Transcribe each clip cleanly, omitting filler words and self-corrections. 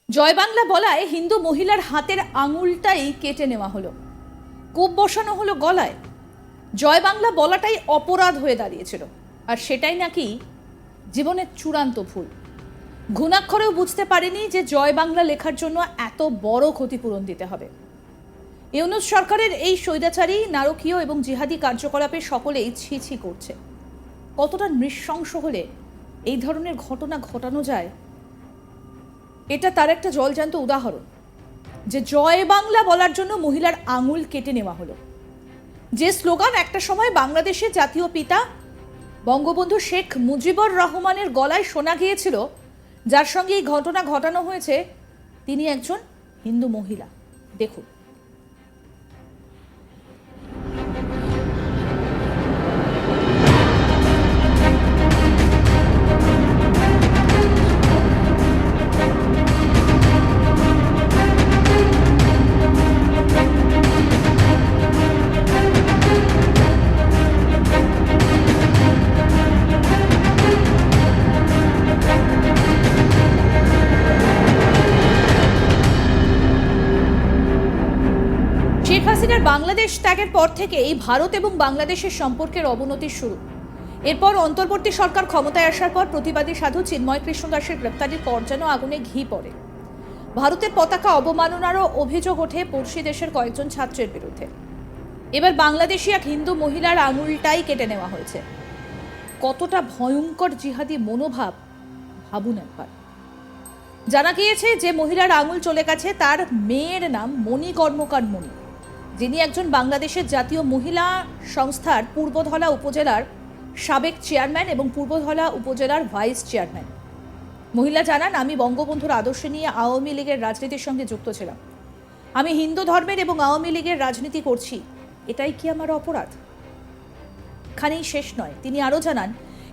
জয় বাংলা বলায় হিন্দু মহিলার হাতের আঙুলটাই কেটে নেওয়া হলো, কোপ বসানো হলো গলায়। জয় বাংলা বলাটাই অপরাধ হয়ে দাঁড়িয়েছিল, আর সেটাই নাকি জীবনের চূড়ান্ত ভুল। ঘুণাক্ষরেও বুঝতে পারেনি যে জয় বাংলা লেখার জন্য এত বড় ক্ষতিপূরণ দিতে হবে। ইউনূস সরকারের এই স্বৈরাচারী, নারকীয় এবং জিহাদি কার্যকলাপে সকলেই ছি ছি করছে। কতটা নৃশংস হলে এই ধরনের ঘটনা ঘটানো যায়, এটা তার একটা জলজান্ত উদাহরণ। যে জয় বাংলা বলার জন্য মহিলার আঙুল কেটে নেওয়া হলো, যে স্লোগান একটা সময় বাংলাদেশের জাতীয় পিতা বঙ্গবন্ধু শেখ মুজিবুর রহমানের গলায় শোনা গিয়েছিল, যার সঙ্গে এই ঘটনা ঘটানো হয়েছে, তিনি একজন হিন্দু মহিলা। দেখুন। শেখ হাসিনার বাংলাদেশ ত্যাগের পর থেকেই ভারত এবং বাংলাদেশের সম্পর্কের অবনতি শুরু। এরপর অন্তর্বর্তী সরকার ক্ষমতায় আসার পর প্রতিবাদী সাধু চিন্ময় কৃষ্ণ দাসের গ্রেপ্তারির পর যেন আগুনে ঘি পড়ে। ভারতের পতাকা অবমাননারও অভিযোগ ওঠে পড়শি দেশের কয়েকজন ছাত্রের বিরুদ্ধে। এবার বাংলাদেশি এক হিন্দু মহিলার আঙুলটাই কেটে নেওয়া হয়েছে। কতটা ভয়ঙ্কর জিহাদি মনোভাব ভাবুন একবার। জানা গিয়েছে যে মহিলার আঙুল চলে গেছে, তার মেয়ের নাম মণি কর্মকার মণি, যিনি একজন বাংলাদেশের জাতীয় মহিলা সংস্থার পূর্বধলা উপজেলার সাবেক চেয়ারম্যান এবং পূর্বধলা উপজেলার ভাইস চেয়ারম্যান। মহিলা জানান, আমি বঙ্গবন্ধুর আদর্শ নিয়ে আওয়ামী লীগের রাজনীতির সঙ্গে যুক্ত ছিলাম। আমি হিন্দু ধর্মের এবং আওয়ামী লীগের রাজনীতি করছি, এটাই কি আমার অপরাধ? খানেই শেষ নয়, তিনি আরও জানান,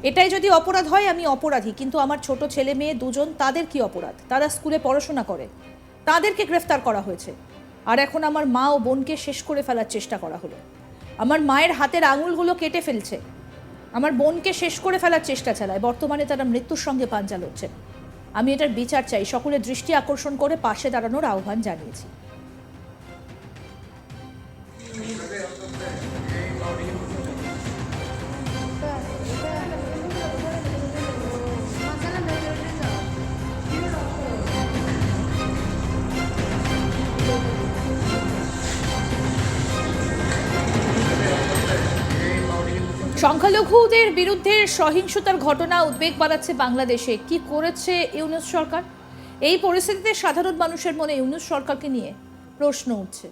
এটাই যদি অপরাধ হয় আমি অপরাধী, কিন্তু আমার ছোট ছেলে মেয়ে দুজন, তাদের কি অপরাধ? তারা স্কুলে পড়াশোনা করে, তাদেরকে গ্রেফতার করা হয়েছে, আর এখন আমার মা ও বোনকে শেষ করে ফেলার চেষ্টা করা হলো। আমার মায়ের হাতের আঙুলগুলো কেটে ফেলছে, আমার বোনকে শেষ করে ফেলার চেষ্টা চালায়। বর্তমানে তারা মৃত্যুর সঙ্গে পাঞ্জা লড়ছে। আমি এটার বিচার চাই, সকলের দৃষ্টি আকর্ষণ করে পাশে দাঁড়ানোর আহ্বান জানিয়েছি। সংখ্যালঘুদের বিরুদ্ধে সহিংসতার ঘটনা উদ্বেগ বাড়াচ্ছে বাংলাদেশে। কি করেছে ইউনূস সরকার? এই পরিস্থিতিতে সাধারণ মানুষের মনে ইউনূস সরকারকে নিয়ে প্রশ্ন উঠছে।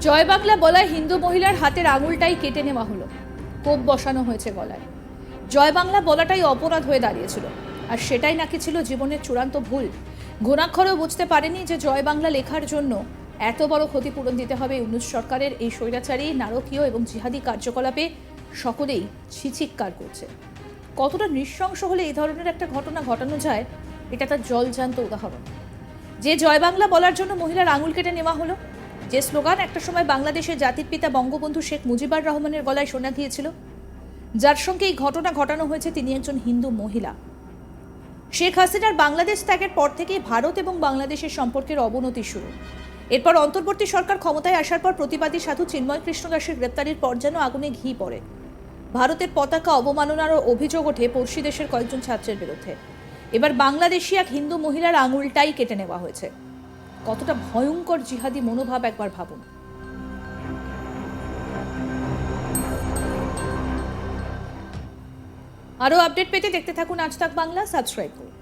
জয় বাংলা বলায় হিন্দু মহিলার হাতের আঙুলটাই কেটে নেওয়া হলো, কোপ বসানো হয়েছে গলায়। জয় বাংলা বলাটাই অপরাধ হয়ে দাঁড়িয়েছিল, আর সেটাই নাকি ছিল জীবনের চূড়ান্ত ভুল। ঘুণাক্ষরেও বুঝতে পারেনি যে জয় বাংলা লেখার জন্য এত বড় ক্ষতিপূরণ দিতে হবে। ইউনূস সরকারের এই স্বৈরাচারী, নারকীয় এবং জিহাদি কার্যকলাপে সকলেই ছিচিৎকার করছে। কতটা নৃশংস হলে এই ধরনের একটা ঘটনা ঘটানো যায়, এটা তার জলজান্ত উদাহরণ। যে জয় বাংলা বলার জন্য মহিলার আঙুল কেটে নেওয়া হলো, যে স্লোগান একটা সময় বাংলাদেশের জাতির পিতা বঙ্গবন্ধু শেখ মুজিবুর রহমানের গলায় শোনা গিয়েছিল, যার সঙ্গে এই ঘটনা ঘটানো হয়েছে, তিনি একজন হিন্দু মহিলা। শেখ হাসিনার বাংলাদেশ ত্যাগের পর থেকেই ভারত এবং বাংলাদেশের সম্পর্কের অবনতি শুরু। এরপর অন্তর্বর্তী সরকার ক্ষমতায় আসার পর প্রতিবাদী সাধু চিন্ময় কৃষ্ণ দাসের গ্রেপ্তারির পর যেন আগুনে ঘি পড়ে। ভারতের পতাকা অবমাননারও অভিযোগ ওঠে পড়শি দেশের কয়েকজন ছাত্রের বিরুদ্ধে। এবার বাংলাদেশি এক হিন্দু মহিলার আঙুলটাই কেটে নেওয়া হয়েছে। কতটা ভয়ঙ্কর জিহাদি মনোভাব একবার ভাবুন। আরও আপডেট পেতে দেখতে থাকুন আজ তাক বাংলা, সাবস্ক্রাইব করুন।